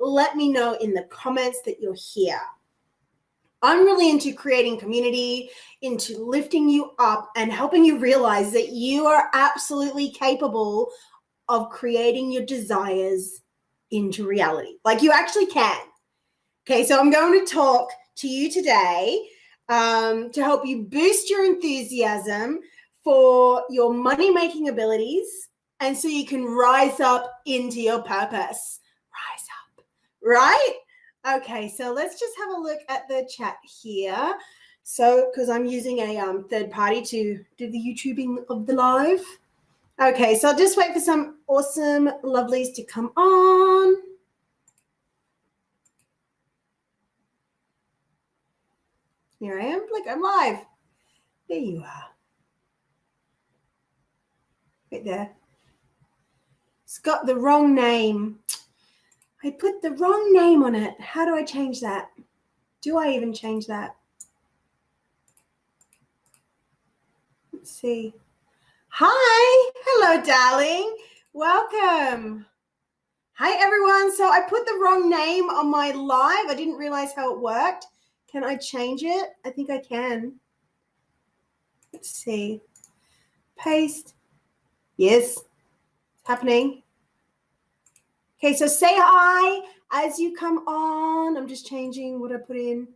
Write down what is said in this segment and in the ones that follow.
let me know in the comments that you're here. I'm really into creating community, into lifting you up and helping you realize that you are absolutely capable of creating your desires into reality. Like you actually can. Okay, so I'm going to talk to you today to help you boost your enthusiasm for your money-making abilities and so you can rise up into your purpose. Rise up, right? Okay, so let's just have a look at the chat here. So, because I'm using a third party to do the YouTubing of the live. Okay, so I'll just wait for some awesome lovelies to come on. Here I am. Look, I'm live. There you are. Right there. It's got the wrong name. I put the wrong name on it. How do I change that? Do I even change that? Let's see. Hi. Hello, darling. Welcome. Hi, everyone. So I put the wrong name on my live. I didn't realize how it worked. Can I change it? I think I can. Let's see. Paste. Yes. It's happening. Okay, so say hi as you come on. I'm just changing what I put in.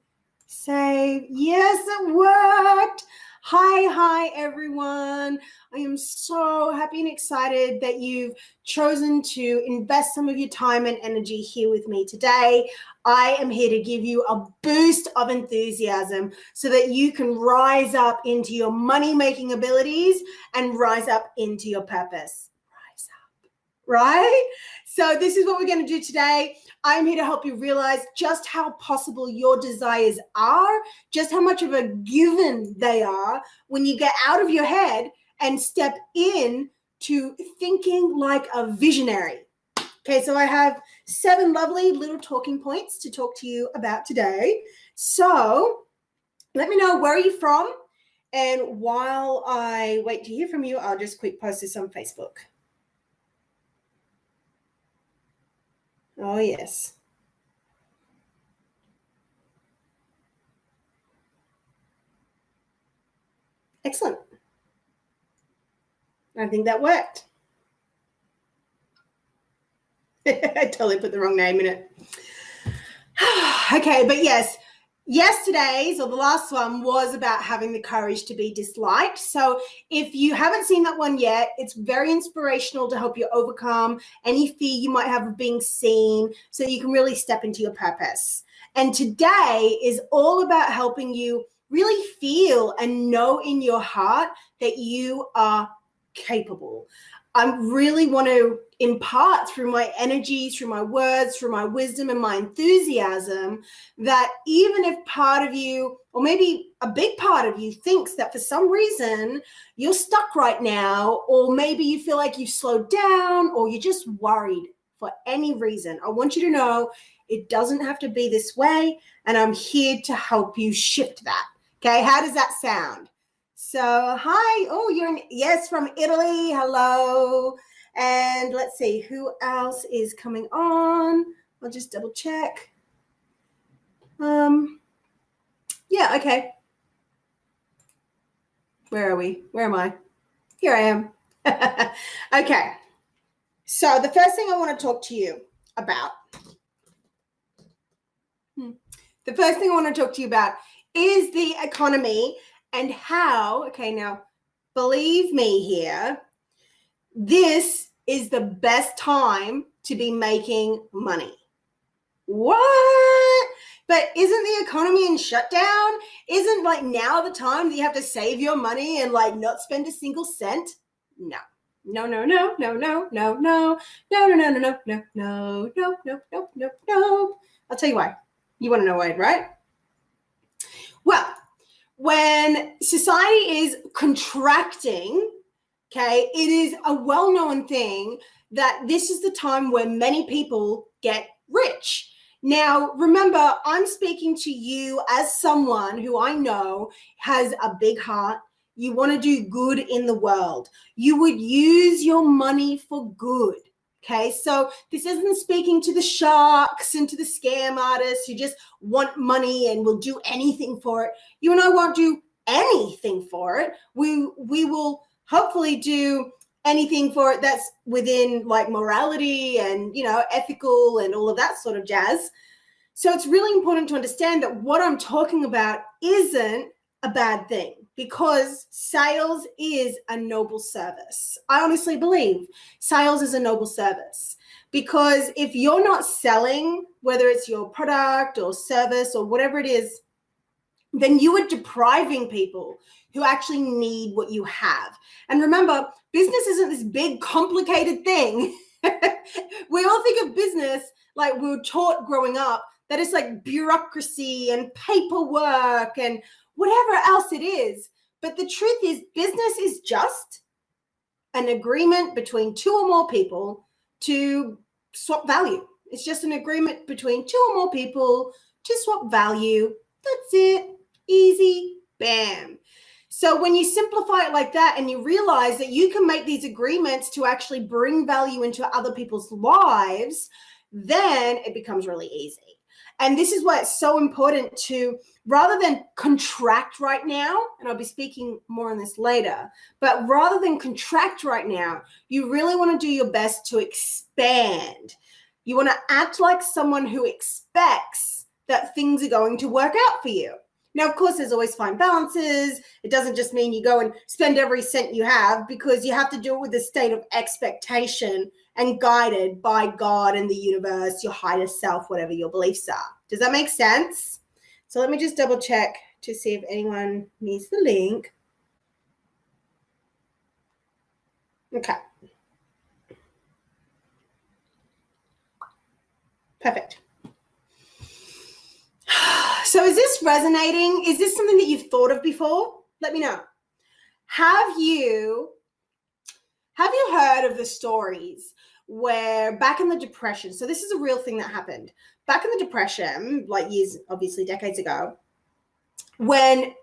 Save. Yes, it worked. Hi, everyone. I am so happy and excited that you've chosen to invest some of your time and energy here with me today. I am here to give you a boost of enthusiasm so that you can rise up into your money-making abilities and rise up into your purpose. Rise up, right? So this is what we're going to do today. I'm here to help you realize just how possible your desires are, just how much of a given they are when you get out of your head and step in to thinking like a visionary. Okay, so I have 7 lovely little talking points to talk to you about today. So let me know, where are you from? And while I wait to hear from you, I'll just quick post this on Facebook. Oh, yes. Excellent. I think that worked. I totally put the wrong name in it. Okay, but yes, yesterday's or the last one was about having the courage to be disliked. So if you haven't seen that one yet, it's very inspirational to help you overcome any fear you might have of being seen so you can really step into your purpose. And today is all about helping you really feel and know in your heart that you are capable. I really want to impart through my energy, through my words, through my wisdom and my enthusiasm that even if part of you, or maybe a big part of you, thinks that for some reason you're stuck right now, or maybe you feel like you've slowed down, or you're just worried for any reason, I want you to know it doesn't have to be this way, and I'm here to help you shift that. Okay, how does that sound? So, hi. Oh, yes, from Italy. Hello. And let's see, who else is coming on? I'll just double check. Yeah, okay. Where are we? Where am I? Here I am. Okay. So the first thing I want to talk to you about, is the economy and how, okay, now believe me here, this is the best time to be making money. What? But isn't the economy in shutdown? Isn't like now the time that you have to save your money and like not spend a single cent? No. No. I'll tell you why. You want to know why, right? Well, when society is contracting, okay, it is a well-known thing that this is the time where many people get rich. Now, remember, I'm speaking to you as someone who I know has a big heart. You want to do good in the world. You would use your money for good. Okay, so this isn't speaking to the sharks and to the scam artists who just want money and will do anything for it. You and I won't do anything for it. We will hopefully do anything for it that's within like morality and, you know, ethical and all of that sort of jazz. So it's really important to understand that what I'm talking about isn't a bad thing, because sales is a noble service. I honestly believe sales is a noble service, because if you're not selling, whether it's your product or service or whatever it is, then you are depriving people who actually need what you have. And remember, business isn't this big, complicated thing. We all think of business like we were taught growing up, that it's like bureaucracy and paperwork and whatever else it is. But the truth is, business is just an agreement between two or more people to swap value. It's just an agreement between two or more people to swap value. That's it. Easy, bam. So when you simplify it like that and you realize that you can make these agreements to actually bring value into other people's lives, then it becomes really easy. And this is why it's so important to, rather than contract right now, and I'll be speaking more on this later, but rather than contract right now, you really want to do your best to expand. You want to act like someone who expects that things are going to work out for you. Now, of course, there's always fine balances. It doesn't just mean you go and spend every cent you have, because you have to do it with a state of expectation and guided by God and the universe, your higher self, whatever your beliefs are. Does that make sense? So let me just double check to see if anyone needs the link. Okay. Perfect. So is this resonating? Is this something that you've thought of before? Let me know. Have you heard of the stories where back in the Depression, so this is a real thing that happened, back in the Depression, like years, obviously decades ago, when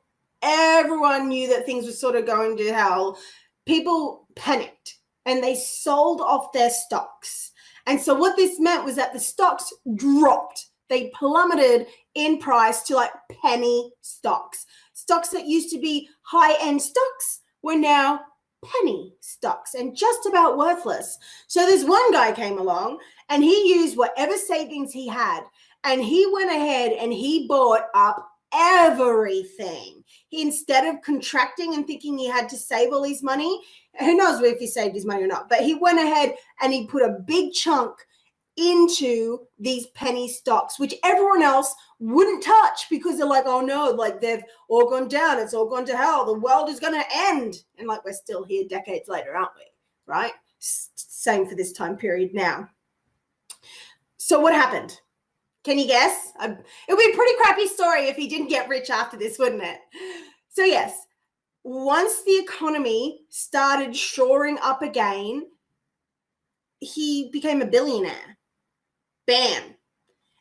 everyone knew that things were sort of going to hell, people panicked and they sold off their stocks. And so what this meant was that the stocks dropped. They plummeted in price to like penny stocks. Stocks that used to be high-end stocks were now penny stocks and just about worthless. So this one guy came along and he used whatever savings he had, and he went ahead and he bought up everything. Instead of contracting and thinking he had to save all his money, who knows if he saved his money or not, but he went ahead and he put a big chunk into these penny stocks, which everyone else wouldn't touch, because they're like, oh no, like they've all gone down, it's all gone to hell, the world is going to end. And like, we're still here decades later, aren't we? Right? Same for this time period now. So what happened? Can you guess? It would be a pretty crappy story if he didn't get rich after this, wouldn't it? So yes, once the economy started shoring up again, he became a billionaire. Bam.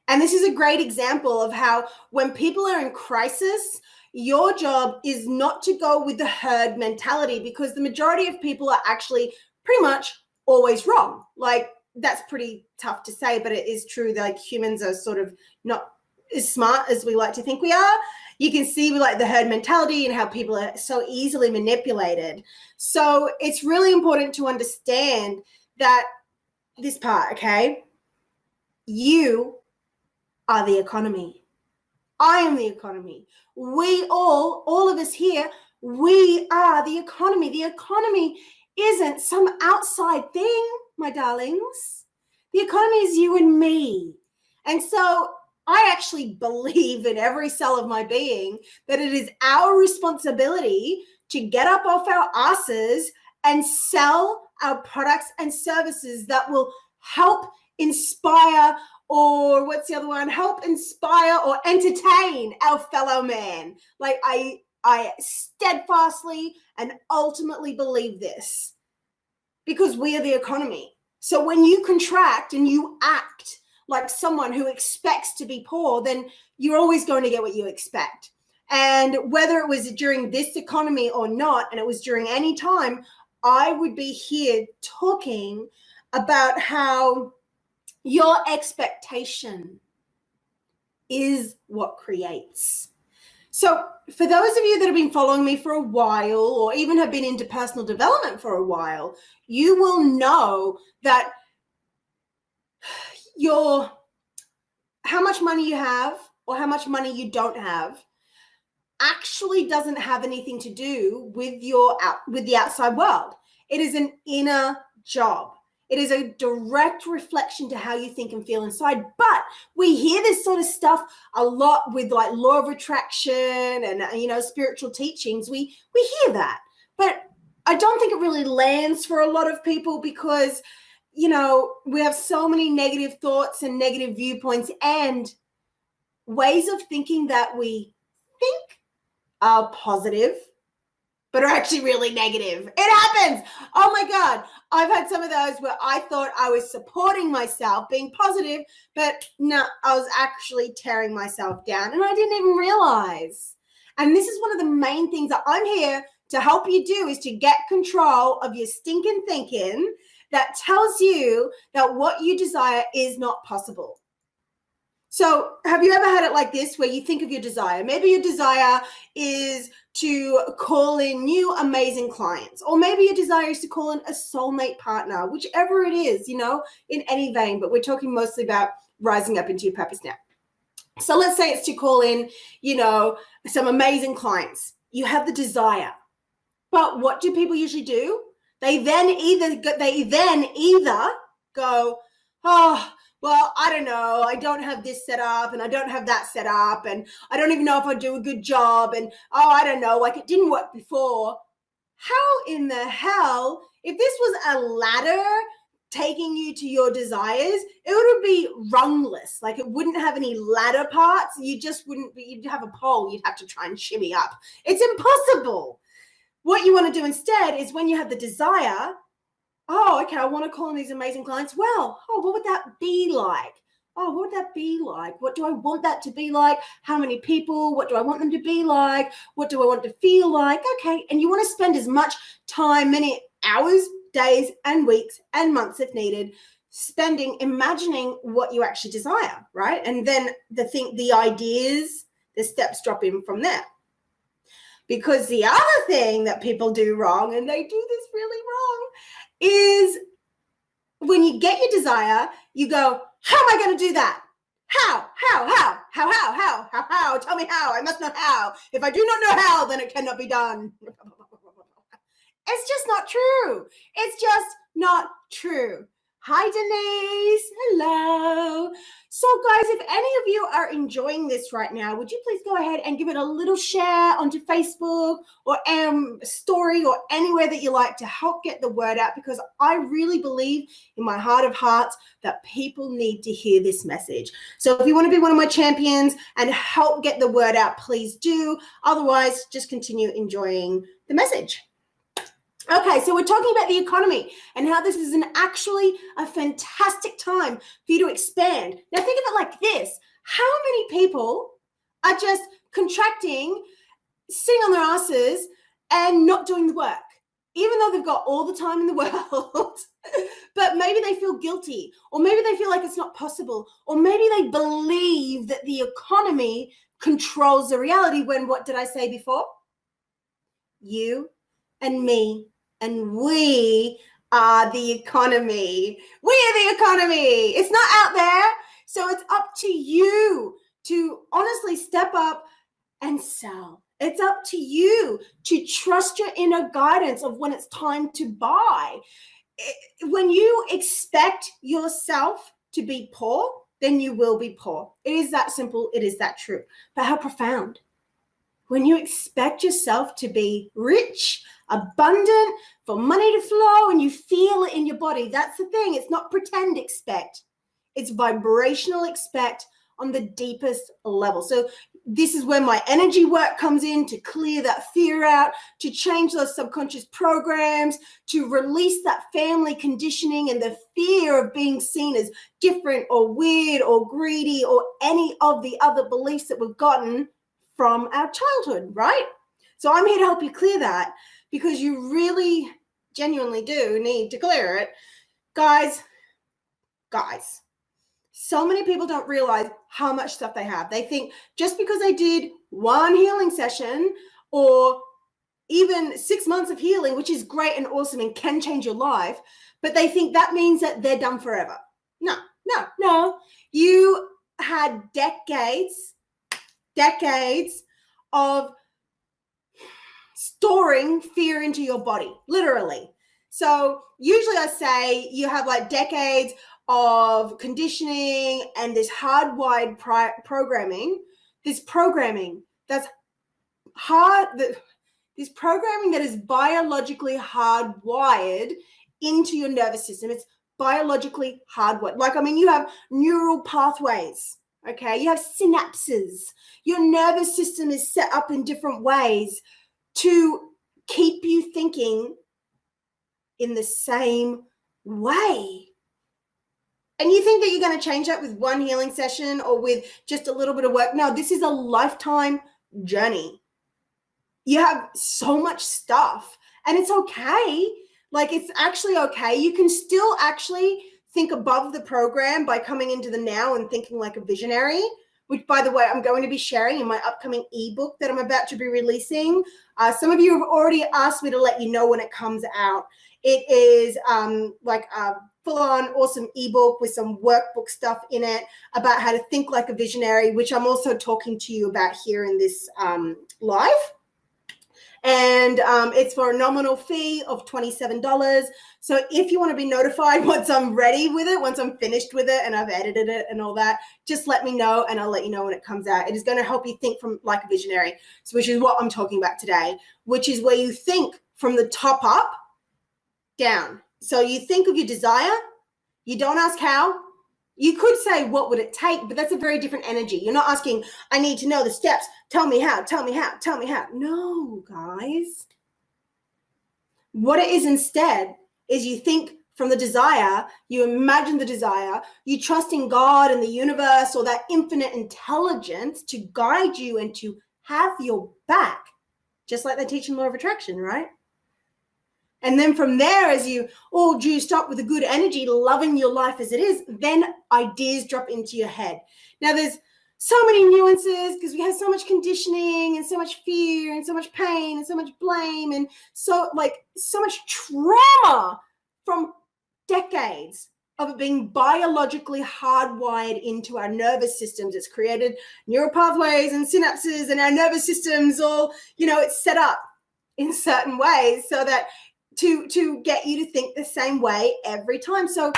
And this is a great example of how when people are in crisis, your job is not to go with the herd mentality, because the majority of people are actually pretty much always wrong. Like, that's pretty tough to say, but it is true that like humans are sort of not as smart as we like to think we are. You can see like the herd mentality and how people are so easily manipulated. So it's really important to understand that this part, okay? You are the economy. I am the economy. We all of us here, we are the economy. The economy isn't some outside thing, my darlings. The economy is you and me. And so I actually believe in every cell of my being that it is our responsibility to get up off our asses and sell our products and services that will help inspire, or what's the other one? Help inspire or entertain our fellow man. Like I steadfastly and ultimately believe this, because we are the economy. So when you contract and you act like someone who expects to be poor, then you're always going to get what you expect. And whether it was during this economy or not, and it was during any time, I would be here talking about how your expectation is what creates. So for those of you that have been following me for a while, or even have been into personal development for a while, you will know that how much money you have or how much money you don't have actually doesn't have anything to do with the outside world. It is an inner job. It is a direct reflection to how you think and feel inside. But we hear this sort of stuff a lot with like law of attraction and, spiritual teachings. We hear that, but I don't think it really lands for a lot of people because, we have so many negative thoughts and negative viewpoints and ways of thinking that we think are positive, but are actually really negative. It happens. Oh my God. I've had some of those where I thought I was supporting myself, being positive, but no, I was actually tearing myself down and I didn't even realize. And this is one of the main things that I'm here to help you do is to get control of your stinking thinking that tells you that what you desire is not possible. So have you ever had it like this where you think of your desire? Maybe your desire is to call in new amazing clients, or maybe your desire is to call in a soulmate partner, whichever it is, in any vein, but we're talking mostly about rising up into your purpose now. So let's say it's to call in, some amazing clients. You have the desire, but what do people usually do? They then either go, oh, well, I don't know. I don't have this set up and I don't have that set up and I don't even know if I do a good job and, I don't know, like it didn't work before. How in the hell, if this was a ladder taking you to your desires, it would be rungless. Like it wouldn't have any ladder parts. You'd have a pole. You'd have to try and shimmy up. It's impossible. What you want to do instead is when you have the desire, oh, okay, I want to call in these amazing clients. Well, what would that be like? What would that be like? What do I want that to be like? How many people? What do I want them to be like? What do I want to feel like? Okay, and you want to spend as much time, many hours, days, and weeks, and months if needed, imagining what you actually desire, right? And then the ideas, the steps drop in from there. Because the other thing that people do wrong, and they do this really wrong, is when you get your desire, you go, how am I going to do that? How? Tell me how. I must know how. If I do not know how, then it cannot be done. It's just not true. It's just not true. Hi, Denise. Hello. So, guys, if any of you are enjoying this right now, would you please go ahead and give it a little share onto Facebook or story or anywhere that you like to help get the word out, because I really believe in my heart of hearts that people need to hear this message. So if you want to be one of my champions and help get the word out, please do. Otherwise, just continue enjoying the message. Okay, so we're talking about the economy and how this is actually a fantastic time for you to expand. Now think of it like this. How many people are just contracting, sitting on their asses and not doing the work, even though they've got all the time in the world, but maybe they feel guilty, or maybe they feel like it's not possible, or maybe they believe that the economy controls the reality when, what did I say before? You and me and we are the economy. We are the economy. It's not out there. So it's up to you to honestly step up and sell. It's up to you to trust your inner guidance of when it's time to buy. When you expect yourself to be poor, then you will be poor. It is that simple. It is that true. But how profound. When you expect yourself to be rich, abundant, for money to flow, and you feel it in your body, that's the thing. It's not pretend expect. It's vibrational expect on the deepest level. So this is where my energy work comes in, to clear that fear out, to change those subconscious programs, to release that family conditioning and the fear of being seen as different or weird or greedy or any of the other beliefs that we've gotten from our childhood, right? So I'm here to help you clear that, because you really genuinely do need to clear it Guys, so many people don't realize how much stuff they have. They think just because they did one healing session or even 6 months of healing, which is great and awesome and can change your life, but they think that means that they're done forever. No. You had decades of storing fear into your body, literally. So usually I say you have like decades of conditioning and this hardwired programming, this programming that's this programming that is biologically hardwired into your nervous system. It's biologically hardwired. Like, I mean, you have neural pathways, okay? You have synapses. Your nervous system is set up in different ways to keep you thinking in the same way. And you think that you're going to change that with one healing session or with just a little bit of work? No, this is a lifetime journey. You have so much stuff and it's okay. Like, it's actually okay. You can still actually think above the program by coming into the now and thinking like a visionary, which, by the way, I'm going to be sharing in my upcoming ebook that I'm about to be releasing. Some of you have already asked me to let you know when it comes out. It is like a full-on awesome ebook with some workbook stuff in it about how to think like a visionary, which I'm also talking to you about here in this live. And it's for a nominal fee of $27. So if you want to be notified once I'm ready with it, once I'm finished with it and I've edited it and all that, just let me know and I'll let you know when it comes out. It is going to help you think from like a visionary, so which is what I'm talking about today, which is where you think from the top up down. So you think of your desire, you don't ask how. You could say, what would it take? But that's a very different energy. You're not asking, I need to know the steps. Tell me how, tell me how, tell me how. No, guys. What it is instead is you think from the desire, you imagine the desire, you trust in God and the universe or that infinite intelligence to guide you and to have your back, just like they teach in Law of Attraction, right? And then from there, as you all juiced up with a good energy, loving your life as it is, then ideas drop into your head. Now, there's so many nuances because we have so much conditioning and so much fear and so much pain and so much blame and so much trauma from decades of it being biologically hardwired into our nervous systems. It's created neural pathways and synapses, and our nervous systems all, it's set up in certain ways so that to get you to think the same way every time. So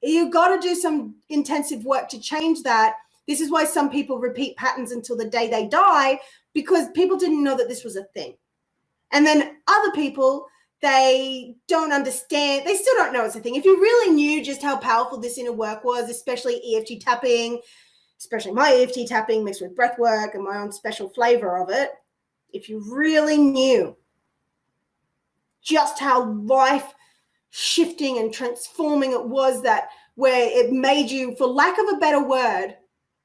you've got to do some intensive work to change that. This is why some people repeat patterns until the day they die, because people didn't know that this was a thing. And then other people, they don't understand. They still don't know it's a thing. If you really knew just how powerful this inner work was, especially EFT tapping, especially my EFT tapping mixed with breath work and my own special flavor of it, if you really knew just how life shifting and transforming it was, that where it made you, for lack of a better word,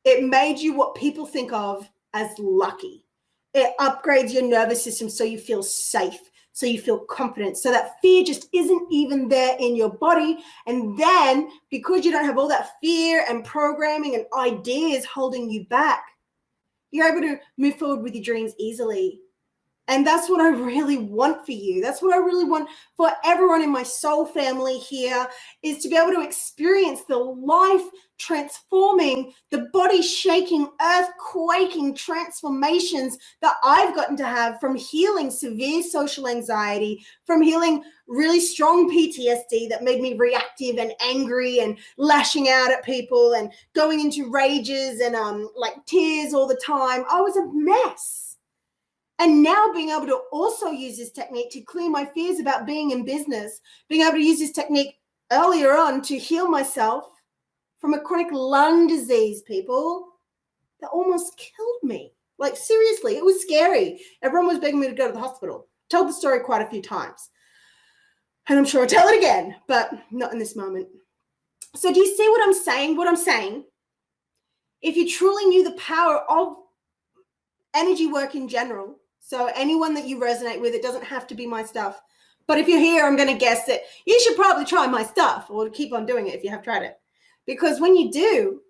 it made you what people think of as lucky. It upgrades your nervous system so you feel safe, so you feel confident, so that fear just isn't even there in your body. And then because you don't have all that fear and programming and ideas holding you back, you're able to move forward with your dreams easily. And that's what I really want for you. That's what I really want for everyone in my soul family here, is to be able to experience the life transforming, the body shaking, earth quaking transformations that I've gotten to have from healing severe social anxiety, from healing really strong PTSD that made me reactive and angry and lashing out at people and going into rages and like tears all the time. I was a mess. And now being able to also use this technique to clear my fears about being in business, being able to use this technique earlier on to heal myself from a chronic lung disease, people, that almost killed me. Like, seriously, it was scary. Everyone was begging me to go to the hospital. Told the story quite a few times. And I'm sure I'll tell it again, but not in this moment. So do you see what I'm saying? What I'm saying, if you truly knew the power of energy work in general, so anyone that you resonate with, it doesn't have to be my stuff, But if you're here, I'm going to guess that you should probably try my stuff or keep on doing it if you have tried it. Because when you do,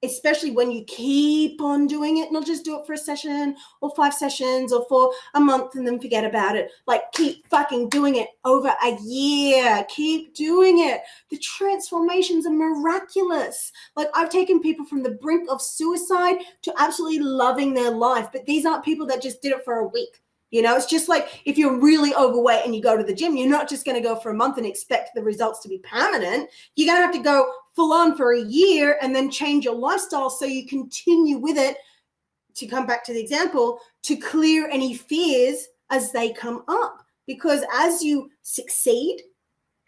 especially when you keep on doing it, not just do it for a session or 5 sessions or for a month and then forget about it. Like, keep fucking doing it over a year. Keep doing it. The transformations are miraculous. Like, I've taken people from the brink of suicide to absolutely loving their life. But these aren't people that just did it for a week. You know, it's just like if you're really overweight and you go to the gym, you're not just going to go for a month and expect the results to be permanent. You're going to have to go full on for a year and then change your lifestyle so you continue with it, to come back to the example, to clear any fears as they come up. Because as you succeed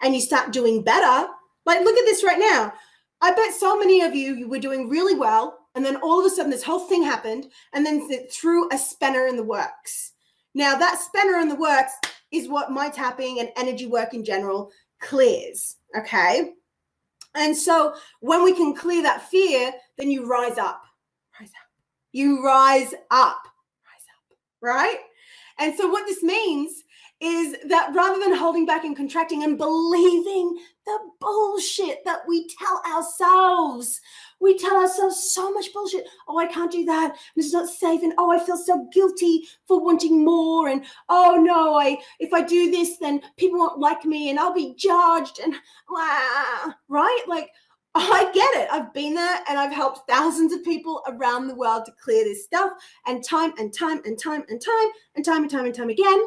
and you start doing better, like, look at this right now. I bet so many of you were doing really well, and then all of a sudden this whole thing happened, and then it threw a spanner in the works. Now, that spanner in the works is what my tapping and energy work in general clears, okay? And so when we can clear that fear, then you rise up. You rise up, right? And so what this means is that rather than holding back and contracting and believing the bullshit that we tell ourselves so much bullshit. Oh, I can't do that. It's not safe. And oh, I feel so guilty for wanting more. And oh no, if I do this, then people won't like me and I'll be judged. And right? Like, I get it. I've been there and I've helped thousands of people around the world to clear this stuff, and time again.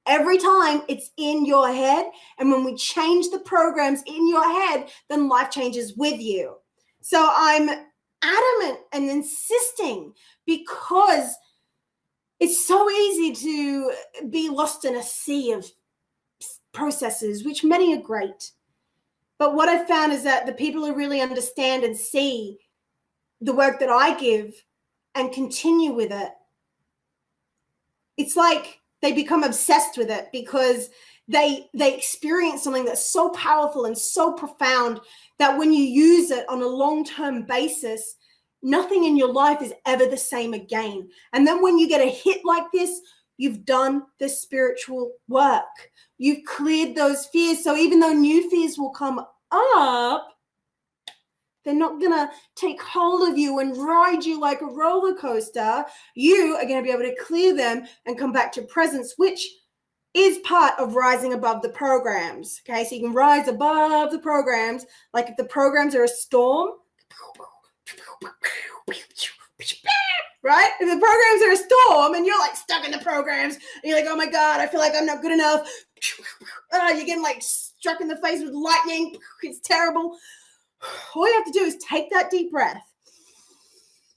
Every time it's in your head, and when we change the programs in your head, then life changes with you. So I'm adamant and insisting, because it's so easy to be lost in a sea of processes, which many are great. But what I've found is that the people who really understand and see the work that I give and continue with it, it's like they become obsessed with it, because they experience something that's so powerful and so profound that when you use it on a long-term basis, nothing in your life is ever the same again. And then when you get a hit like this, you've done the spiritual work. You've cleared those fears. So even though new fears will come up, they're not going to take hold of you and ride you like a roller coaster. You are going to be able to clear them and come back to presence, which is part of rising above the programs. Okay, so you can rise above the programs. Like, if the programs are a storm, right? If the programs are a storm and you're like stuck in the programs and you're like, oh my God, I feel like I'm not good enough. You're getting like struck in the face with lightning. It's terrible. All you have to do is take that deep breath.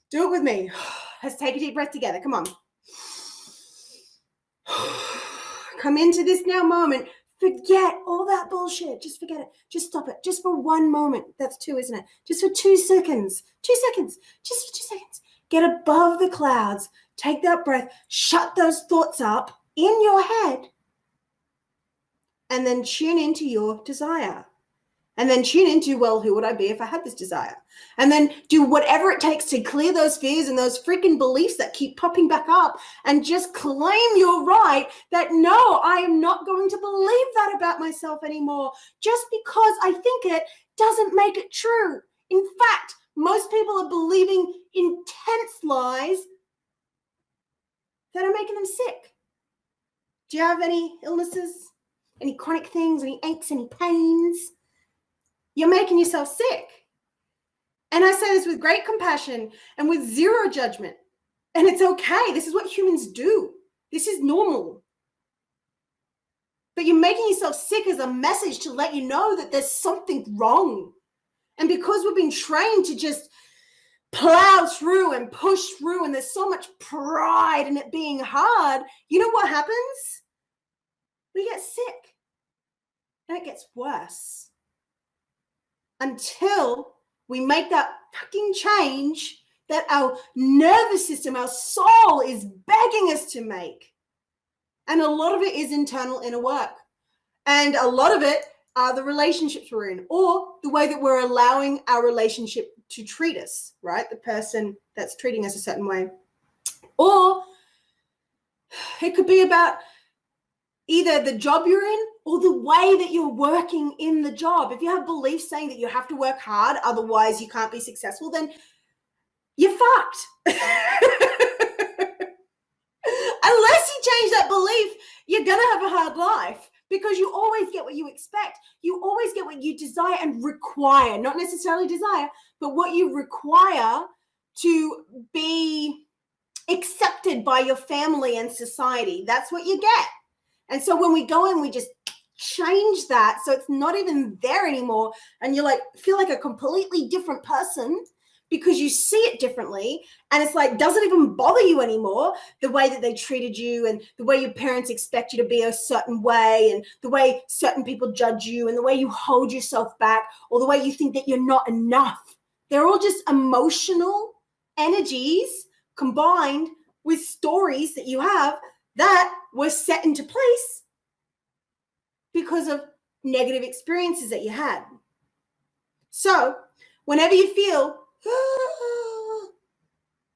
Do it with me. Let's take a deep breath together. Come on. Come into this now moment. Forget all that bullshit. Just forget it. Just stop it. Just for one moment. That's 2, isn't it? Just for 2 seconds. 2 seconds. Just for 2 seconds. Get above the clouds. Take that breath. Shut those thoughts up in your head. And then tune into your desire. And then tune into, well, who would I be if I had this desire? And then do whatever it takes to clear those fears and those freaking beliefs that keep popping back up, and just claim your right that, no, I am not going to believe that about myself anymore. Just because I think it doesn't make it true. In fact, most people are believing intense lies that are making them sick. Do you have any illnesses, any chronic things, any aches, any pains? You're making yourself sick. And I say this with great compassion and with zero judgment. And it's okay. This is what humans do. This is normal. But you're making yourself sick as a message to let you know that there's something wrong. And because we've been trained to just plow through and push through, and there's so much pride in it being hard, you know what happens? We get sick. And it gets worse. Until we make that fucking change that our nervous system, our soul is begging us to make. And a lot of it is internal inner work. And a lot of it are the relationships we're in, or the way that we're allowing our relationship to treat us, right? The person that's treating us a certain way. Or it could be about either the job you're in or the way that you're working in the job. If you have beliefs saying that you have to work hard, otherwise you can't be successful, then you're fucked. Unless you change that belief, you're going to have a hard life, because you always get what you expect. You always get what you desire and require, not necessarily desire, but what you require to be accepted by your family and society. That's what you get. And so when we go in, we just change that so it's not even there anymore, and you like feel like a completely different person because you see it differently, and it's like doesn't even bother you anymore, the way that they treated you and the way your parents expect you to be a certain way and the way certain people judge you and the way you hold yourself back or the way you think that you're not enough. They're all just emotional energies combined with stories that you have that were set into place because of negative experiences that you had. So whenever you feel,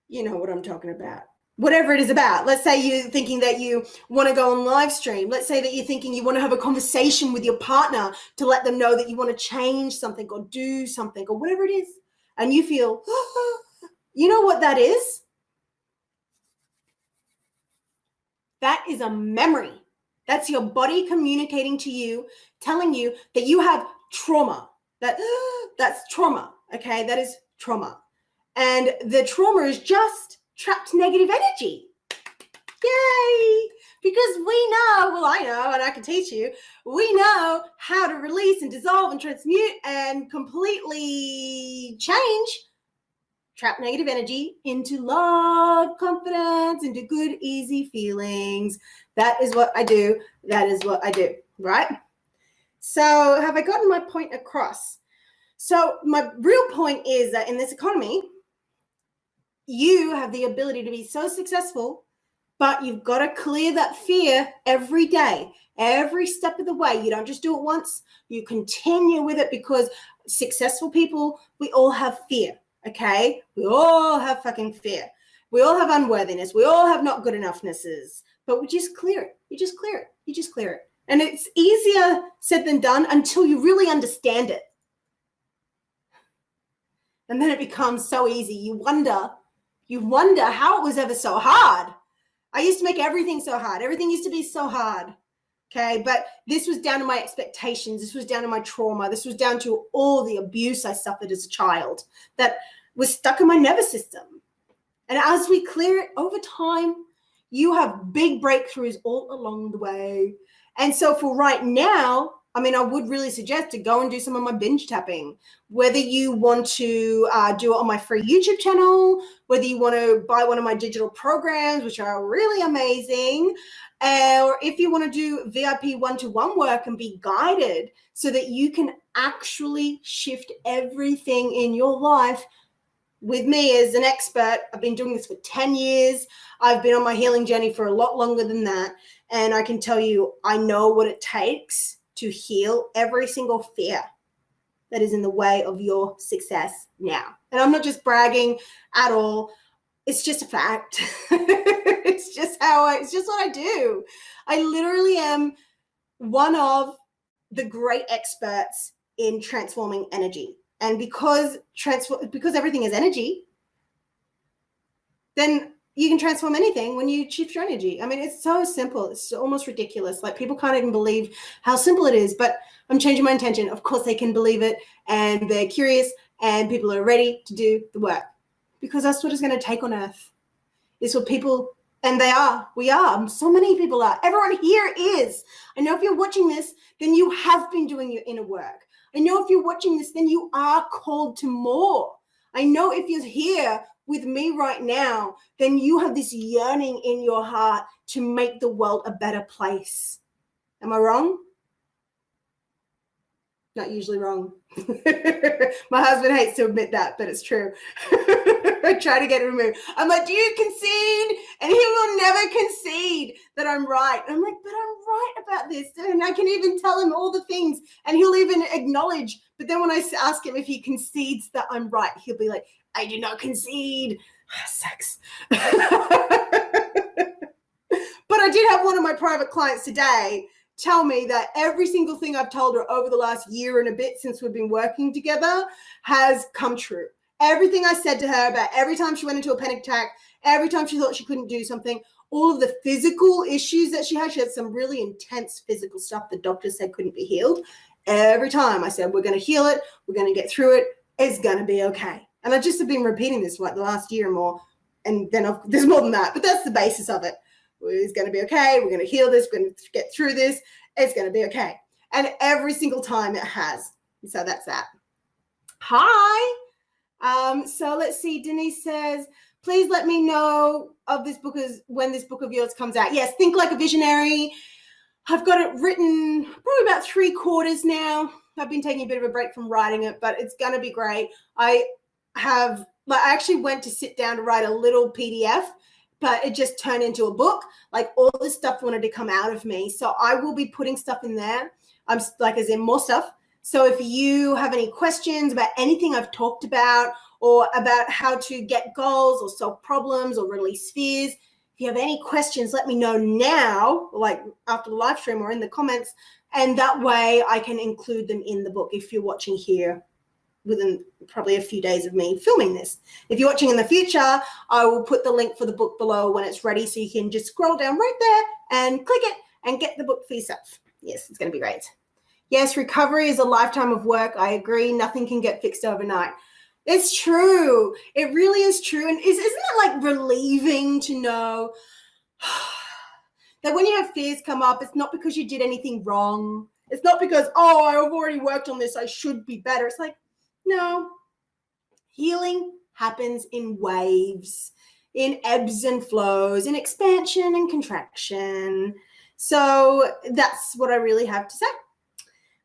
you know what I'm talking about, whatever it is about. Let's say you're thinking that you want to go on live stream. Let's say that you're thinking you want to have a conversation with your partner to let them know that you want to change something or do something or whatever it is. And you feel, you know what that is? That is a memory. That's your body communicating to you, telling you that you have trauma. That's trauma, okay? That is trauma. And the trauma is just trapped negative energy. Yay! Because we know, well, I know, and I can teach you, we know how to release and dissolve and transmute and completely change trapped negative energy into love, confidence, into good, easy feelings. That is what I do. That is what I do, right? So have I gotten my point across? So my real point is that in this economy, you have the ability to be so successful, but you've got to clear that fear every day, every step of the way. You don't just do it once. You continue with it, because successful people, we all have fear. Okay, we all have fucking fear. We all have unworthiness. We all have not good enoughnesses, but we just clear it. You just clear it. You just clear it. And it's easier said than done until you really understand it. And then it becomes so easy. You wonder how it was ever so hard. I used to make everything so hard. Everything used to be so hard. Okay, but this was down to my expectations. This was down to my trauma. This was down to all the abuse I suffered as a child that was stuck in my nervous system. And as we clear it over time, you have big breakthroughs all along the way. And so for right now, I mean, I would really suggest to go and do some of my binge tapping, whether you want to do it on my free YouTube channel, whether you want to buy one of my digital programs, which are really amazing, or if you want to do VIP one-to-one work and be guided so that you can actually shift everything in your life with me as an expert. I've been doing this for 10 years. I've been on my healing journey for a lot longer than that. And I can tell you, I know what it takes to heal every single fear that is in the way of your success now. And I'm not just bragging at all. It's just a fact. It's just what I do. I literally am one of the great experts in transforming energy. And because everything is energy, then you can transform anything when you shift your energy. I mean, it's so simple. It's almost ridiculous. Like, people can't even believe how simple it is, but I'm changing my intention. Of course they can believe it, and they're curious, and people are ready to do the work, because that's what it's going to take on earth. It's what people, and we are, so many people are. Everyone here is. I know if you're watching this, then you have been doing your inner work. I know if you're watching this, then you are called to more. I know if you're here with me right now, then you have this yearning in your heart to make the world a better place. Am I wrong? Not usually wrong. My husband hates to admit that, but it's true. I try to get it removed. I'm like, do you concede? And he will never concede that I'm right. And I'm like, but I'm right about this. And I can even tell him all the things, and he'll even acknowledge. But then when I ask him if he concedes that I'm right, he'll be like, I do not concede. Sucks. But But I did have one of my private clients today tell me that every single thing I've told her over the last year and a bit since we've been working together has come true. Everything I said to her about every time she went into a panic attack, every time she thought she couldn't do something, all of the physical issues that she had some really intense physical stuff the doctors said couldn't be healed. Every time I said, we're going to heal it, we're going to get through it, it's going to be okay. And I just have been repeating this for like the last year or more. And then there's more than that, but that's the basis of it. It's going to be okay. We're going to heal this. We're going to get through this. It's going to be okay. And every single time it has. So that's that. Hi. So let's see. Denise says, please let me know of this book when this book of yours comes out. Yes, Think Like a Visionary. I've got it written probably about 3/4 now. I've been taking a bit of a break from writing it, but it's going to be great. I actually went to sit down to write a little PDF, but it just turned into a book. Like all this stuff wanted to come out of me. So I will be putting stuff in there. I'm like, as in more stuff. So if you have any questions about anything I've talked about or about how to get goals or solve problems or release fears, if you have any questions, let me know now, like after the live stream or in the comments. And that way I can include them in the book if you're watching here within probably a few days of me filming this. If you're watching in the future, I will put the link for the book below when it's ready, so you can just scroll down right there and click it and get the book for yourself. Yes, it's going to be great. Yes, recovery is a lifetime of work. I agree. Nothing can get fixed overnight. It's true. It really is true. And isn't it like relieving to know that when you have fears come up, it's not because you did anything wrong. It's not because, oh, I've already worked on this, I should be better. It's like, no, healing happens in waves, in ebbs and flows, in expansion and contraction. So that's what I really have to say.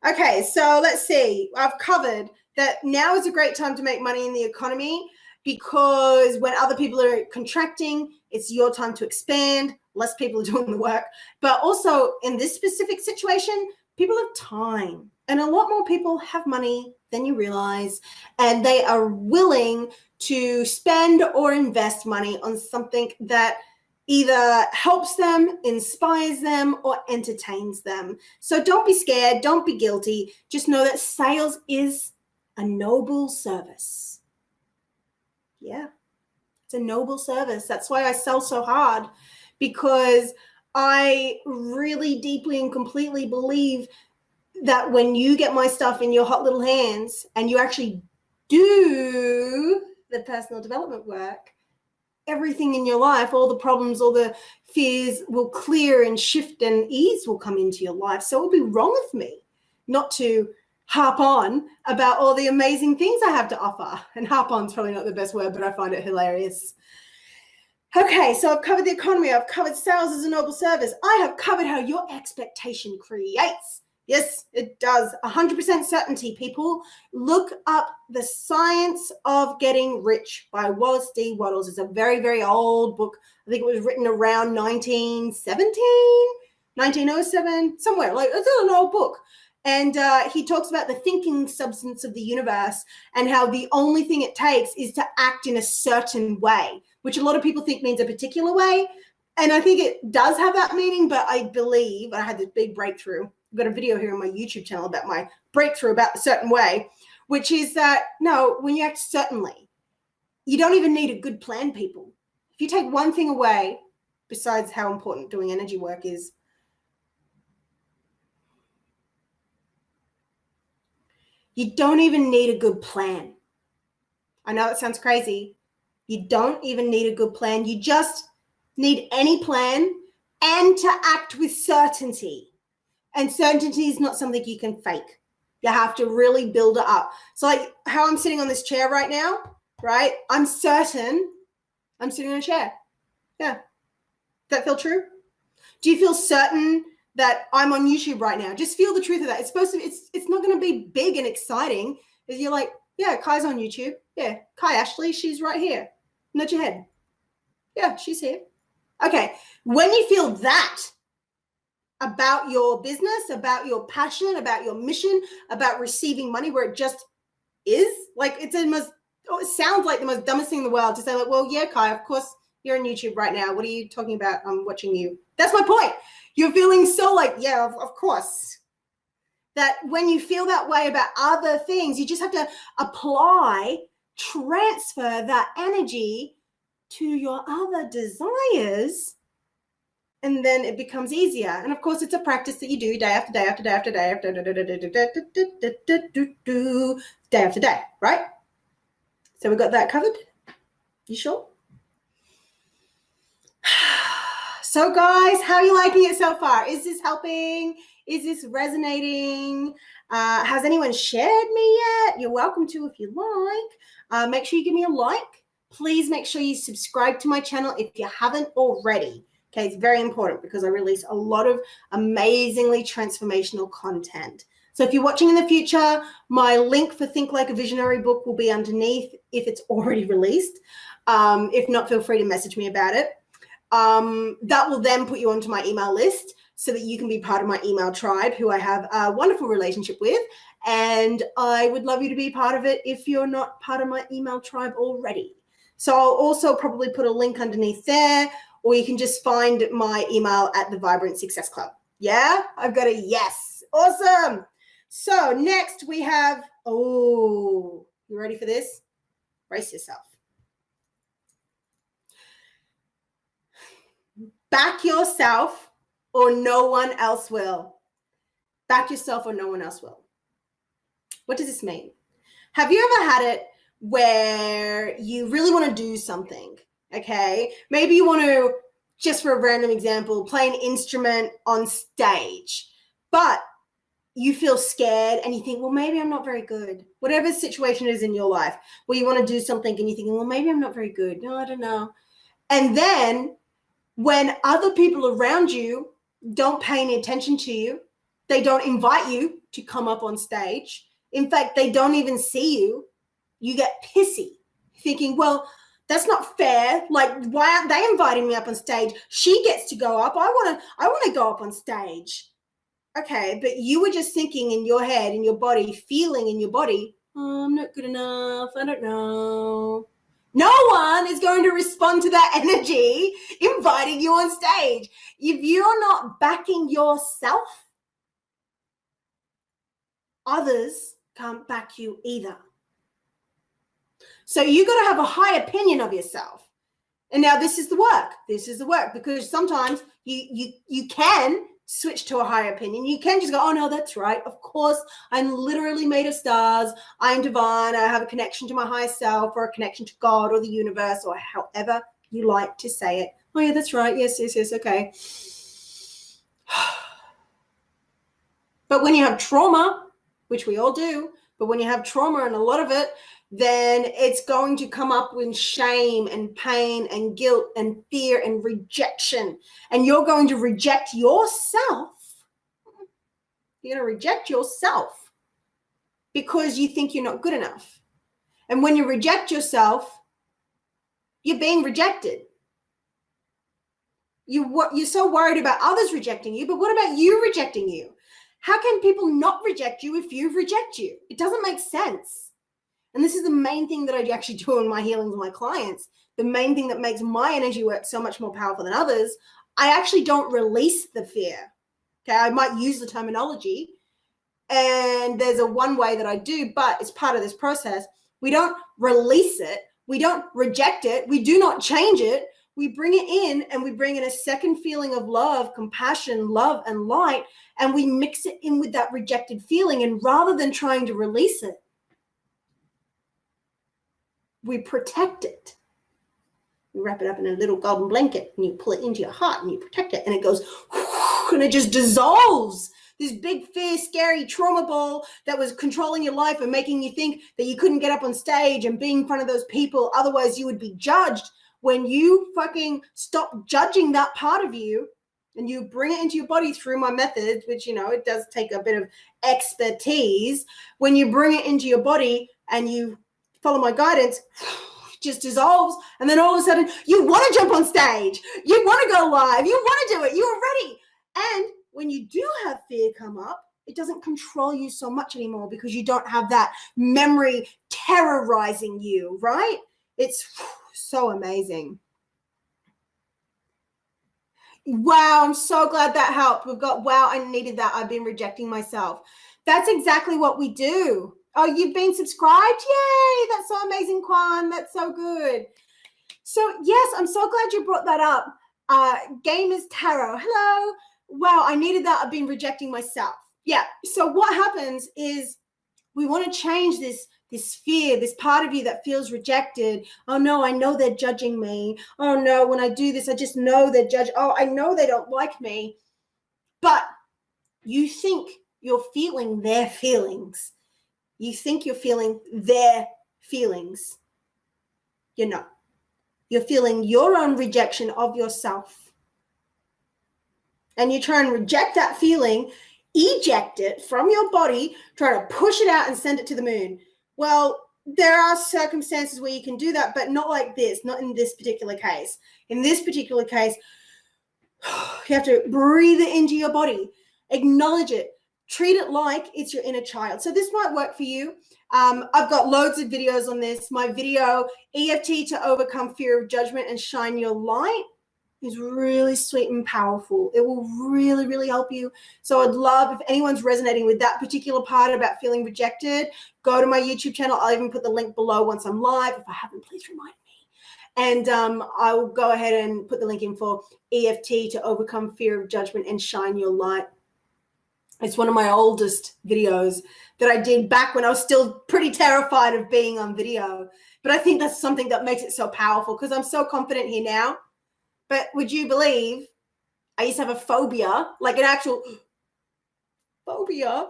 Okay, so let's see. I've covered that now is a great time to make money in the economy because when other people are contracting, it's your time to expand. Less people are doing the work. But also in this specific situation, people have time. And a lot more people have money than you realize, and they are willing to spend or invest money on something that either helps them, inspires them, or entertains them. So don't be scared. Don't be guilty. Just know that sales is a noble service. Yeah, it's a noble service. That's why I sell so hard, because I really deeply and completely believe that when you get my stuff in your hot little hands and you actually do the personal development work, everything in your life, all the problems, all the fears will clear and shift and ease will come into your life. So it would be wrong of me not to harp on about all the amazing things I have to offer. And harp on is probably not the best word, but I find it hilarious. Okay, so I've covered the economy. I've covered sales as a noble service. I have covered how your expectation creates. Yes, it does. 100% certainty, people. Look up The Science of Getting Rich by Wallace D. Wattles. It's a very, very old book. I think it was written around 1917, 1907, somewhere. Like, it's an old book. And he talks about the thinking substance of the universe and how the only thing it takes is to act in a certain way, which a lot of people think means a particular way. And I think it does have that meaning, but I believe I had this big breakthrough. I've got a video here on my YouTube channel about my breakthrough about a certain way, which is that, no, when you act certainly, you don't even need a good plan, people. If you take one thing away, besides how important doing energy work is, you don't even need a good plan. I know it sounds crazy. You don't even need a good plan. You just need any plan and to act with certainty. And certainty is not something you can fake. You have to really build it up. So like how I'm sitting on this chair right now, right? I'm certain I'm sitting on a chair. Yeah. Does that feel true? Do you feel certain that I'm on YouTube right now? Just feel the truth of that. It's supposed to, it's not going to be big and exciting. You're like, yeah, Kai's on YouTube. Yeah, Kai Ashley, she's right here. Nudge your head. Yeah, she's here. Okay. When you feel that about your business, about your passion, about your mission, about receiving money, where it just is, like, it's the most, it sounds like the most dumbest thing in the world to say, like, well, yeah, Kai, of course You're on YouTube right now. What are you talking about? I'm watching you. That's my point. You're feeling so like, yeah, of course. That when you feel that way about other things, you just have to transfer that energy to your other desires, and then it becomes easier. And of course, it's a practice that you do day after day after day after day after day after day, right? So we got that covered. You sure? So guys, how are you liking it so far? Is this helping? Is this resonating? Has anyone shared me yet? You're welcome to if you like. Make sure you give me a like. Please make sure you subscribe to my channel if you haven't already. Okay, it's very important because I release a lot of amazingly transformational content. So if you're watching in the future, my link for Think Like a Visionary book will be underneath if it's already released. If not, feel free to message me about it. That will then put you onto my email list so that you can be part of my email tribe, who I have a wonderful relationship with. And I would love you to be part of it if you're not part of my email tribe already. So I'll also probably put a link underneath there, or you can just find my email at the Vibrant Success Club. Yeah, I've got a yes. Awesome. So next we have, oh, you ready for this? Brace yourself. Back yourself or no one else will. Back yourself or no one else will. What does this mean? Have you ever had it where you really want to do something, okay? Maybe you want to, just for a random example, play an instrument on stage, but you feel scared and you think, well, maybe I'm not very good. Whatever the situation is in your life where you want to do something and you're thinking, well, maybe I'm not very good. No, I don't know. And then when other people around you don't pay any attention to you, they don't invite you to come up on stage. In fact, they don't even see you. You get pissy, thinking, well, that's not fair. Like, why aren't they inviting me up on stage? She gets to go up. I want to go up on stage. Okay, but you were just thinking in your head, in your body, feeling in your body, oh, I'm not good enough. I don't know. No one is going to respond to that energy inviting you on stage. If you're not backing yourself, others can't back you either. So you got to have a high opinion of yourself. And now this is the work. This is the work, because sometimes you can switch to a higher opinion. You can just go, oh no, that's right. Of course, I'm literally made of stars. I'm divine. I have a connection to my higher self, or a connection to God or the universe, or however you like to say it. Oh yeah, that's right. Yes, okay. But when you have trauma, which we all do, but when you have trauma and a lot of it, then it's going to come up with shame and pain and guilt and fear and rejection. And you're going to reject yourself. You're going to reject yourself because you think you're not good enough. And when you reject yourself, you're being rejected. You're so worried about others rejecting you, but what about you rejecting you? How can people not reject you if you reject you? It doesn't make sense. And this is the main thing that I actually do in my healings with my clients. The main thing that makes my energy work so much more powerful than others. I actually don't release the fear. Okay, I might use the terminology, and there's a one way that I do, but it's part of this process. We don't release it. We don't reject it. We do not change it. We bring it in, and we bring in a second feeling of love, compassion, love, and light, and we mix it in with that rejected feeling. And rather than trying to release it, we protect it. You wrap it up in a little golden blanket and you pull it into your heart and you protect it, and it goes and it just dissolves. This big, fear, scary trauma ball that was controlling your life and making you think that you couldn't get up on stage and be in front of those people, otherwise you would be judged. When you fucking stop judging that part of you and you bring it into your body through my methods, which, it does take a bit of expertise. When you bring it into your body and you follow my guidance, just dissolves, and then all of a sudden you want to jump on stage, you want to go live, you want to do it, you're ready. And when you do have fear come up, it doesn't control you so much anymore because you don't have that memory terrorizing you, right? It's so amazing. Wow, I'm so glad that helped. We've got, wow, I needed that. I've been rejecting myself. That's exactly what we do. Oh, you've been subscribed? Yay, that's so amazing, Kwan. That's so good. So, yes, I'm so glad you brought that up. Gamers Tarot, hello. Wow, I needed that. I've been rejecting myself. Yeah, so what happens is we want to change this fear, this part of you that feels rejected. Oh no, I know they're judging me. Oh no, when I do this, I just know they're judging. Oh, I know they don't like me. But you think you're feeling their feelings. You think you're feeling their feelings. You're not. You're feeling your own rejection of yourself. And you try and reject that feeling, eject it from your body, try to push it out and send it to the moon. Well, there are circumstances where you can do that, but not like this, not in this particular case. In this particular case, you have to breathe it into your body, acknowledge it, treat it like it's your inner child. So this might work for you. I've got loads of videos on this. My video, EFT to overcome fear of judgment and shine your light, is really sweet and powerful. It will really, really help you. So I'd love, if anyone's resonating with that particular part about feeling rejected, go to my YouTube channel. I'll even put the link below once I'm live. If I haven't, please remind me. And I will go ahead and put the link in for EFT to overcome fear of judgment and shine your light. It's one of my oldest videos that I did back when I was still pretty terrified of being on video. But I think that's something that makes it so powerful because I'm so confident here now. But would you believe I used to have a phobia, like an actual phobia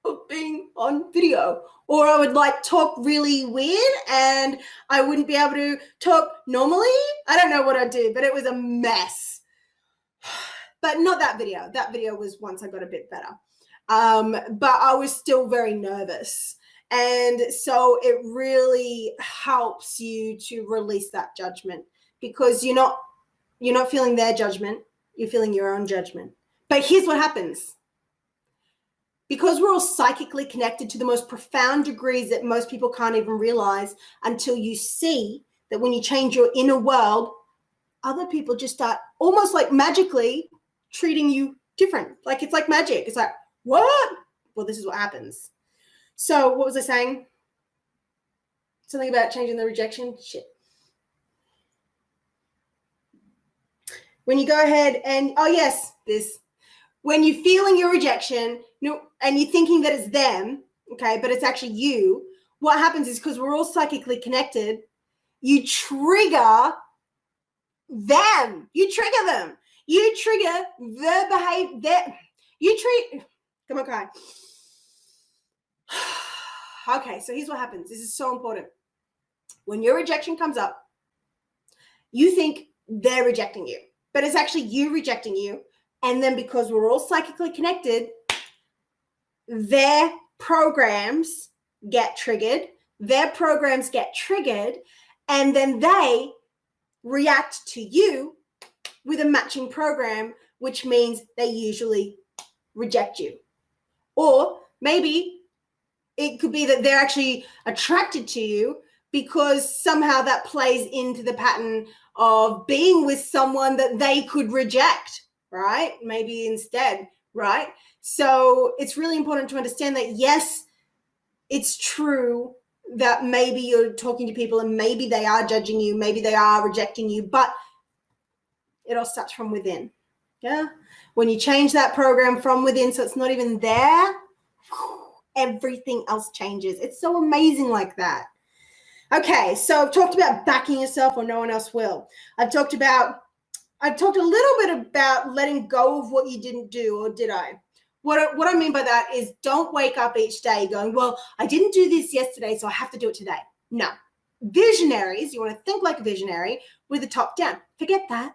of being on video? Or I would like talk really weird and I wouldn't be able to talk normally. I don't know what I'd do, but it was a mess. But not that video. That video was once I got a bit better. But I was still very nervous. And so it really helps you to release that judgment because you're not feeling their judgment, you're feeling your own judgment. But here's what happens. Because we're all psychically connected to the most profound degrees that most people can't even realize until you see that when you change your inner world, other people just start almost like magically treating you different. Like it's like magic. It's like, what? Well, this is what happens. So what was I saying? Something about changing the rejection? Shit. When you go ahead and, oh yes, this, when you're feeling your rejection, and you're thinking that it's them, okay, but it's actually you, what happens is because we're all psychically connected, you trigger them. You trigger them. You trigger the behavior. Come on, Kai. Okay, so here's what happens. This is so important. When your rejection comes up, you think they're rejecting you. But it's actually you rejecting you. And then because we're all psychically connected, their programs get triggered. And then they react to you with a matching program, which means they usually reject you. Or maybe it could be that they're actually attracted to you because somehow that plays into the pattern of being with someone that they could reject, right? Maybe instead, right? So it's really important to understand that, yes, it's true that maybe you're talking to people and maybe they are judging you, maybe they are rejecting you, but it all starts from within. Yeah. When you change that program from within, so it's not even there, everything else changes. It's so amazing like that. Okay, so I've talked about backing yourself or no one else will. I've talked a little bit about letting go of what you didn't do, or did I? What I mean by that is don't wake up each day going, well, I didn't do this yesterday, so I have to do it today. No. Visionaries, you want to think like a visionary with the top down. Forget that.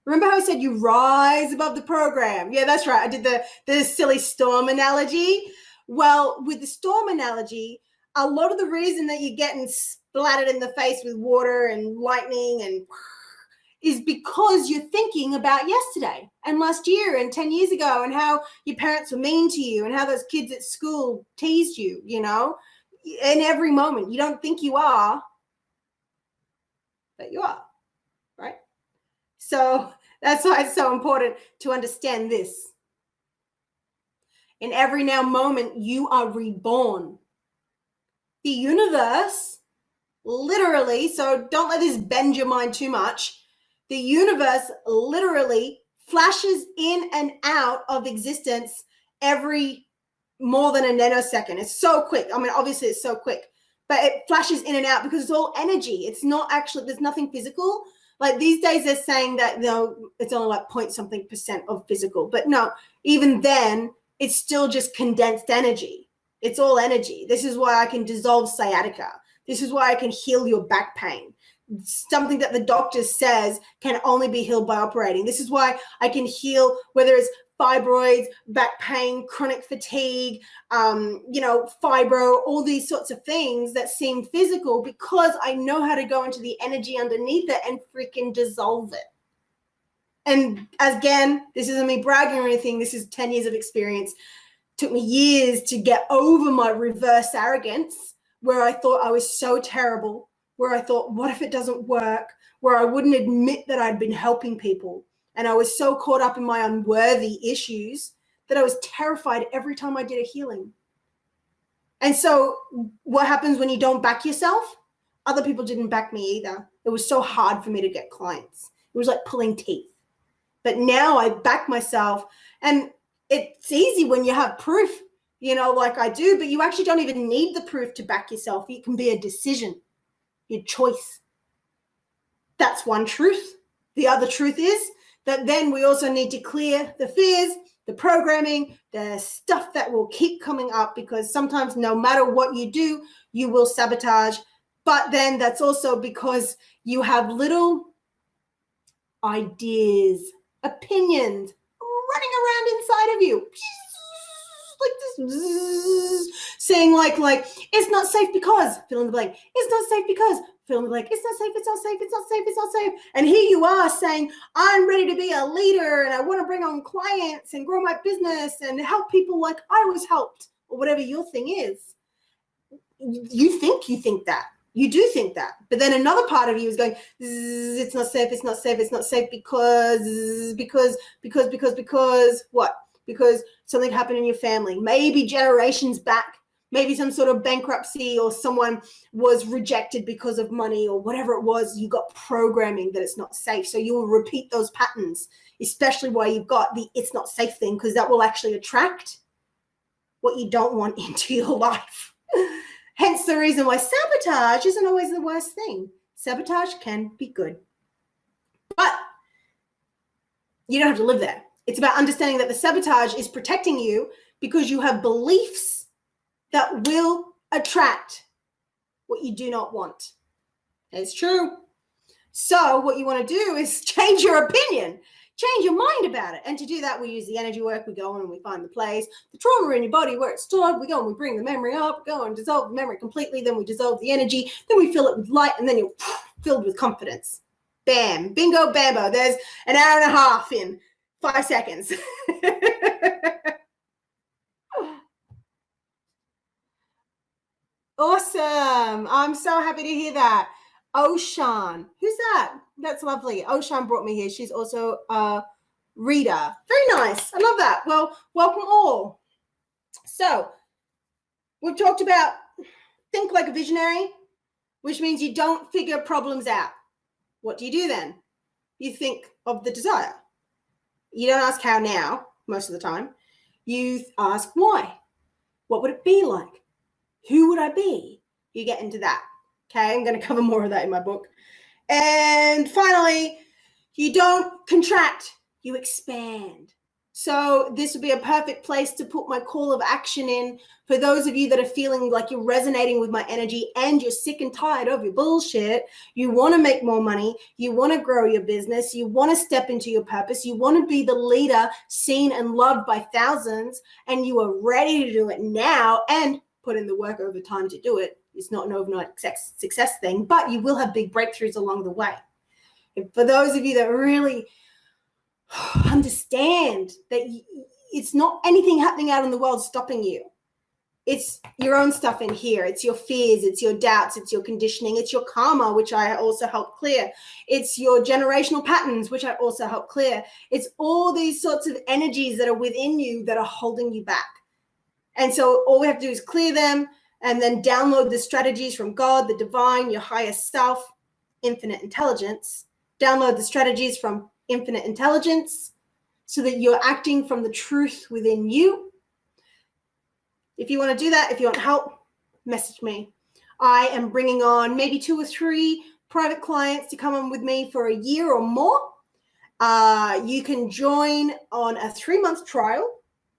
Remember how I said you rise above the program? Yeah, that's right. I did the silly storm analogy. Well, with the storm analogy, a lot of the reason that you're getting splattered in the face with water and lightning and is because you're thinking about yesterday and last year and 10 years ago and how your parents were mean to you and how those kids at school teased you, in every moment. You don't think you are, but you are, right? So That's why it's so important to understand this. In every now moment, you are reborn. The universe, literally, so don't let this bend your mind too much. The universe literally flashes in and out of existence every more than a nanosecond. It's so quick. I mean, obviously it's so quick, but it flashes in and out because it's all energy. It's not actually, there's nothing physical. Like these days they're saying that, it's only like point something percent of physical, but no, even then it's still just condensed energy. It's all energy. This is why I can dissolve sciatica. This is why I can heal your back pain. Something that the doctor says can only be healed by operating. This is why I can heal, whether it's fibroids, back pain, chronic fatigue, fibro, all these sorts of things that seem physical, because I know how to go into the energy underneath it and freaking dissolve it. And again, this isn't me bragging or anything. This is 10 years of experience. Took me years to get over my reverse arrogance, where I thought I was so terrible, where I thought, what if it doesn't work? Where I wouldn't admit that I'd been helping people. And I was so caught up in my unworthy issues that I was terrified every time I did a healing. And so what happens when you don't back yourself? Other people didn't back me either. It was so hard for me to get clients. It was like pulling teeth. But now I back myself, and it's easy when you have proof, like I do, but you actually don't even need the proof to back yourself. It can be a decision, your choice. That's one truth. The other truth is that then we also need to clear the fears, the programming, the stuff that will keep coming up, because sometimes no matter what you do, you will sabotage. But then that's also because you have little ideas, opinions running around inside of you, like this, saying like it's not safe because, fill in the blank, it's not safe because, fill in the blank, it's not safe, it's not safe, it's not safe, it's not safe. And here you are saying, I'm ready to be a leader and I want to bring on clients and grow my business and help people like I was helped, or whatever your thing is. You think that. You do think that. But then another part of you is going, it's not safe, it's not safe, it's not safe because what? Because something happened in your family, maybe generations back, maybe some sort of bankruptcy, or someone was rejected because of money, or whatever it was. You got programming that it's not safe. So you will repeat those patterns, especially while you've got the it's not safe thing, because that will actually attract what you don't want into your life. Hence the reason why sabotage isn't always the worst thing. Sabotage can be good. But you don't have to live there. It's about understanding that the sabotage is protecting you because you have beliefs that will attract what you do not want. It's true. So what you want to do is change your opinion, change your mind about it. And to do that, we use the energy work. We go on and we find the place, the trauma in your body where it's stored. We go and we bring the memory up, go and dissolve the memory completely. Then we dissolve the energy. Then we fill it with light, and then you're filled with confidence. Bam, bingo, bambo. There's an hour and a half in 5 seconds. Awesome. I'm so happy to hear that. Oshan. Who's that? That's lovely. Oshan brought me here. She's also a reader. Very nice. I love that. Well, welcome all. So we've talked about think like a visionary, which means you don't figure problems out. What do you do then? You think of the desire. You don't ask how now, most of the time. You ask why. What would it be like? Who would I be? You get into that. Okay, I'm going to cover more of that in my book. And finally, you don't contract, you expand. So this would be a perfect place to put my call of action in for those of you that are feeling like you're resonating with my energy and you're sick and tired of your bullshit. You want to make more money. You want to grow your business. You want to step into your purpose. You want to be the leader seen and loved by thousands, and you are ready to do it now and put in the work over time to do it. It's not an overnight success thing, but you will have big breakthroughs along the way. And for those of you that really understand that it's not anything happening out in the world stopping you. It's your own stuff in here. It's your fears, it's your doubts, it's your conditioning, it's your karma, which I also help clear. It's your generational patterns, which I also help clear. It's all these sorts of energies that are within you that are holding you back. And so all we have to do is clear them and then download the strategies from God, the divine, your higher self, infinite intelligence. Download the strategies from infinite intelligence so that you're acting from the truth within you. If you want to do that, if you want help, message me. I am bringing on maybe 2 or 3 private clients to come on with me for a year or more. You can join on a 3-month trial.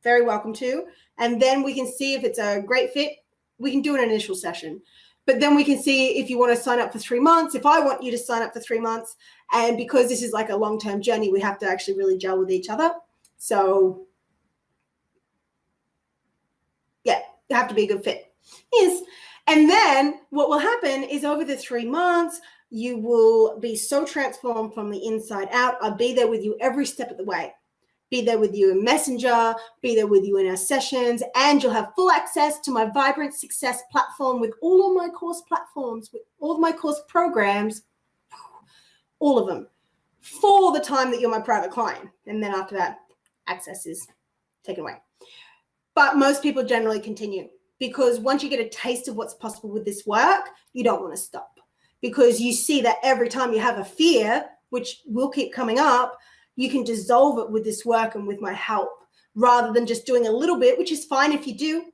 Very welcome to. And then we can see if it's a great fit. We can do an initial session. But then we can see if you want to sign up for 3 months, if I want you to sign up for 3 months. And because this is like a long-term journey, we have to actually really gel with each other. So yeah, you have to be a good fit. Yes. And then what will happen is over the 3 months, you will be so transformed from the inside out. I'll be there with you every step of the way. Be there with you in Messenger, be there with you in our sessions, and you'll have full access to my Vibrant Success platform with all of my course platforms, with all of my course programs, all of them, for the time that you're my private client. And then after that, access is taken away. But most people generally continue because once you get a taste of what's possible with this work, you don't want to stop because you see that every time you have a fear, which will keep coming up, you can dissolve it with this work and with my help rather than just doing a little bit, which is fine if you do.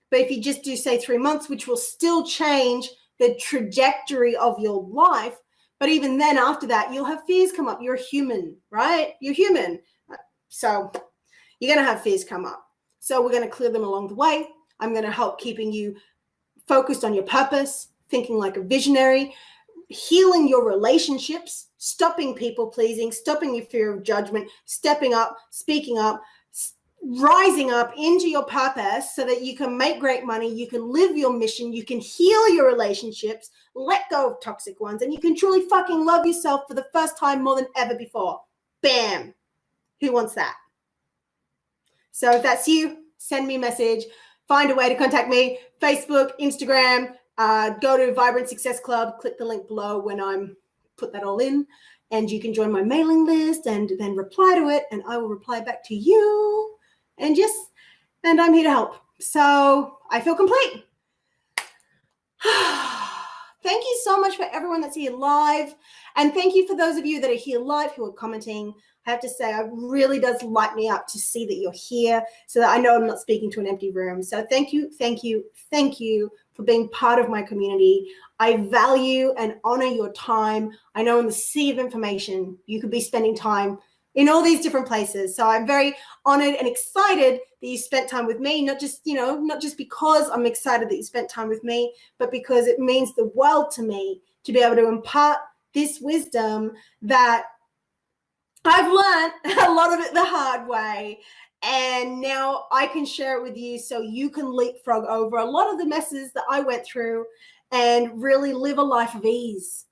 But if you just do, say, 3 months, which will still change the trajectory of your life. But even then, after that, you'll have fears come up. You're a human, right? You're human. So you're going to have fears come up. So we're going to clear them along the way. I'm going to help keeping you focused on your purpose, thinking like a visionary, healing your relationships, stopping people pleasing, stopping your fear of judgment, stepping up, speaking up, rising up into your purpose so that you can make great money, you can live your mission, you can heal your relationships, let go of toxic ones, and you can truly fucking love yourself for the first time more than ever before. Bam. Who wants that? So if that's you, send me a message, find a way to contact me, Facebook, Instagram, go to Vibrant Success Club, click the link below when I'm put that all in, and you can join my mailing list and then reply to it, and I will reply back to you. And I'm here to help. So I feel complete. Thank you so much for everyone that's here live. And thank you for those of you that are here live who are commenting. I have to say, it really does light me up to see that you're here so that I know I'm not speaking to an empty room. So thank you, thank you, thank you for being part of my community. I value and honor your time. I know in the sea of information, you could be spending time in all these different places. So I'm very honored and excited that you spent time with me, not just because I'm excited that you spent time with me, but because it means the world to me to be able to impart this wisdom that I've learned a lot of it the hard way. And now I can share it with you so you can leapfrog over a lot of the messes that I went through and really live a life of ease.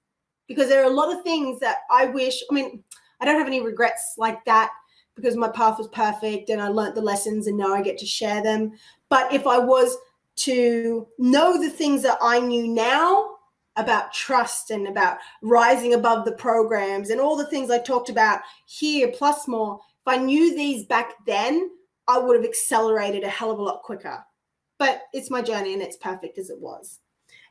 Because there are a lot of things that I don't have any regrets like that because my path was perfect and I learned the lessons and now I get to share them. But if I was to know the things that I knew now about trust and about rising above the programs and all the things I talked about here, plus more, if I knew these back then, I would have accelerated a hell of a lot quicker. But it's my journey and it's perfect as it was.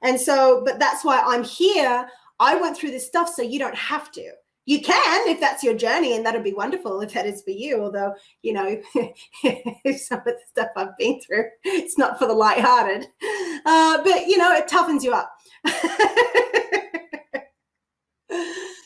And so, but that's why I'm here. I went through this stuff so you don't have to. You can if that's your journey, and that'd be wonderful if that is for you. Although, some of the stuff I've been through, it's not for the lighthearted. But, it toughens you up.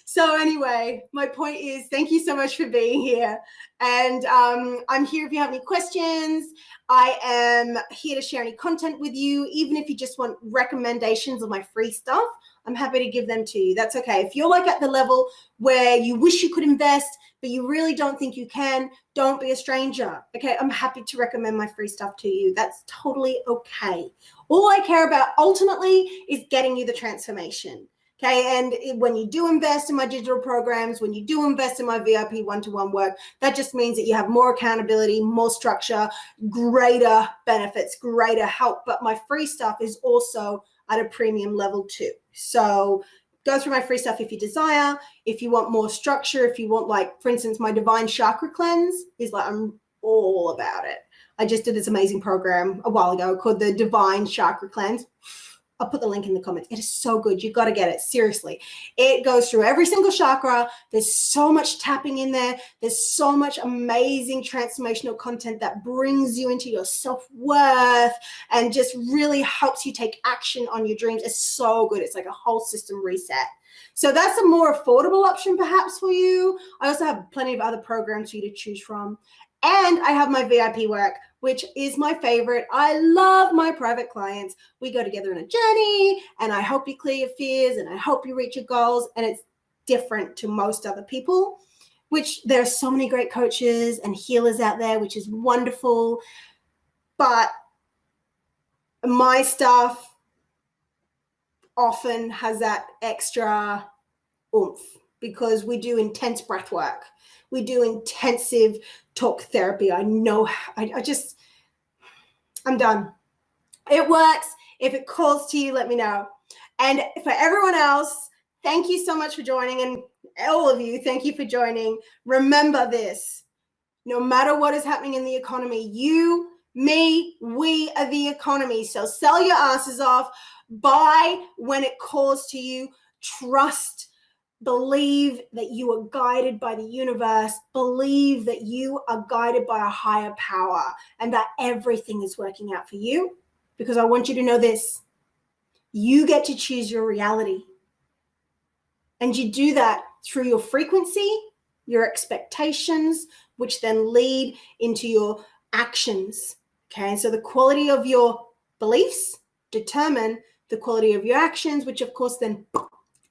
So anyway, my point is thank you so much for being here. And I'm here if you have any questions. I am here to share any content with you. Even if you just want recommendations of my free stuff, I'm happy to give them to you. That's okay. If you're like at the level where you wish you could invest, but you really don't think you can, don't be a stranger. Okay, I'm happy to recommend my free stuff to you. That's totally okay. All I care about ultimately is getting you the transformation. Okay, and when you do invest in my digital programs, when you do invest in my VIP one-to-one work, that just means that you have more accountability, more structure, greater benefits, greater help. But my free stuff is also at a premium level too. So go through my free stuff if you desire. If you want more structure, if you want, like, for instance, my divine chakra cleanse is like, I'm all about it. I just did this amazing program a while ago called the Divine Chakra Cleanse. I'll put the link in the comments. It is so good. You've got to get it. Seriously. It goes through every single chakra. There's so much tapping in there. There's so much amazing transformational content that brings you into your self-worth and just really helps you take action on your dreams. It's so good. It's like a whole system reset. So that's a more affordable option perhaps for you. I also have plenty of other programs for you to choose from. And I have my VIP work, which is my favorite. I love my private clients. We go together on a journey, and I help you clear your fears, and I help you reach your goals. And it's different to most other people, which there are so many great coaches and healers out there, which is wonderful. But my stuff often has that extra oomph because we do intense breath work. We do intensive talk therapy. I know, I'm done. It works. If it calls to you, let me know. And for everyone else, thank you so much for joining. And all of you, thank you for joining. Remember this, no matter what is happening in the economy, you, me, we are the economy. So sell your asses off, buy when it calls to you, trust, believe that you are guided by the universe, believe that you are guided by a higher power and that everything is working out for you. Because I want you to know this, you get to choose your reality. And you do that through your frequency, your expectations, which then lead into your actions. Okay, so the quality of your beliefs determine the quality of your actions, which of course then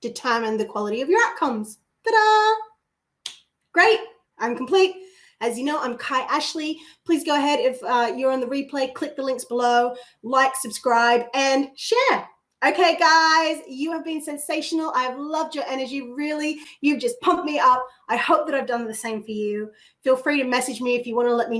determine the quality of your outcomes. Ta-da! Great, I'm complete. As you know, I'm Kai Ashley. Please go ahead, if you're on the replay, click the links below, like, subscribe, and share. Okay, guys, you have been sensational. I've loved your energy. Really, you've just pumped me up. I hope that I've done the same for you. Feel free to message me if you want to let me know